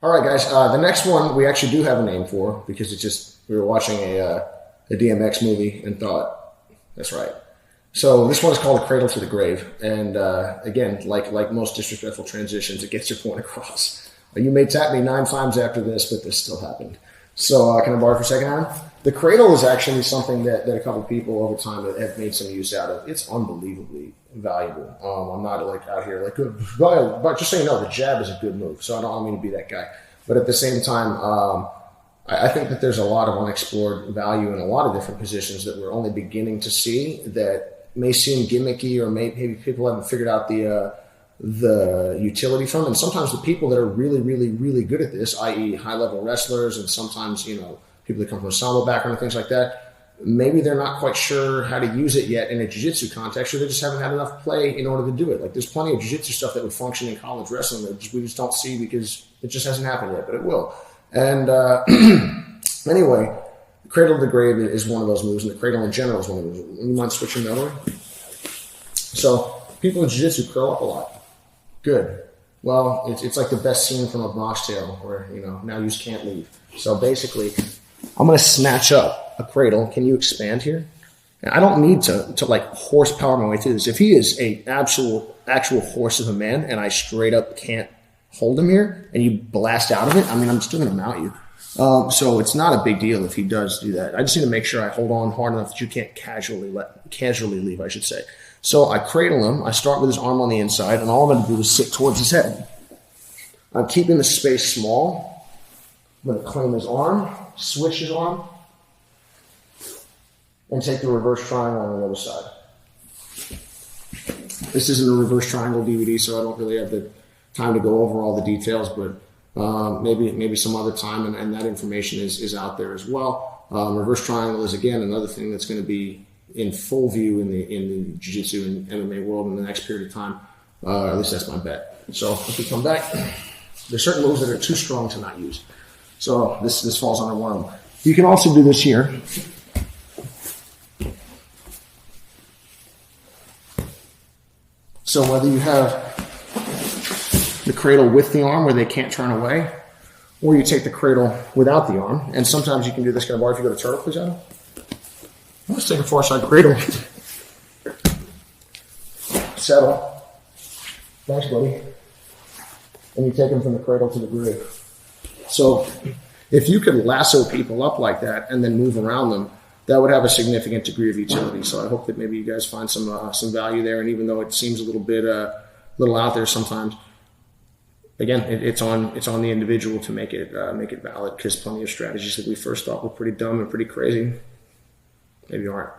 All right, guys. The next one we actually do have a name for because it's just we were watching a DMX movie and thought that's right. So this one is called Cradle to the Grave, and again, like most disrespectful transitions, it gets your point across. You may tap me 9 times after this, but this still happened. So can I borrow for a second, Aaron? The cradle is actually something that a couple of people over time have made some use out of. It's unbelievably valuable. I'm not like out here like, but just so you know, the jab is a good move. So I don't mean to be that guy, but at the same time, I think that there's a lot of unexplored value in a lot of different positions that we're only beginning to see that may seem gimmicky or maybe people haven't figured out the utility from. And sometimes the people that are really, really, really good at this, i.e. high-level wrestlers, and sometimes, people that come from a sambo background and things like that, maybe they're not quite sure how to use it yet in a jiu-jitsu context, or they just haven't had enough play in order to do it. Like, there's plenty of jiu-jitsu stuff that would function in college wrestling that we just don't see because it just hasn't happened yet, but it will. And anyway, Cradle to the Grave is one of those moves, and the cradle in general is one of those. You mind switching that over? So people in jiu-jitsu curl up a lot. Good. Well, it's like the best scene from a Bronx Tale where, now you just can't leave. So basically, I'm going to snatch up a cradle. Can you expand here? Now, I don't need to like horsepower my way through this. If he is a actual horse of a man and I straight up can't hold him here and you blast out of it, I'm still going to mount you. So it's not a big deal if he does do that. I just need to make sure I hold on hard enough that you can't casually leave, I should say. So I cradle him. I start with his arm on the inside, and all I'm going to do is sit towards his head. I'm keeping the space small. I'm going to claim his arm, switch his arm, and take the reverse triangle on the other side. This isn't a reverse triangle DVD, so I don't really have the time to go over all the details, but maybe some other time, and that information is out there as well. Reverse triangle is, again, another thing that's going to be in full view in the jiu-jitsu and MMA world in the next period of time. At least that's my bet. So if we come back, there's certain moves that are too strong to not use. So this falls under one of them. You can also do this here. So whether you have the cradle with the arm where they can't turn away, or you take the cradle without the arm, and sometimes you can do this kind of bar. If you go to turtle, please, Adam. Let's take a far side cradle. Settle. Thanks, buddy. And you take them from the cradle to the grave. So if you could lasso people up like that and then move around them, that would have a significant degree of utility. So I hope that maybe you guys find some value there. And even though it seems a little bit out there sometimes, again, it's on the individual to make it valid, because plenty of strategies that we first thought were pretty dumb and pretty crazy maybe aren't.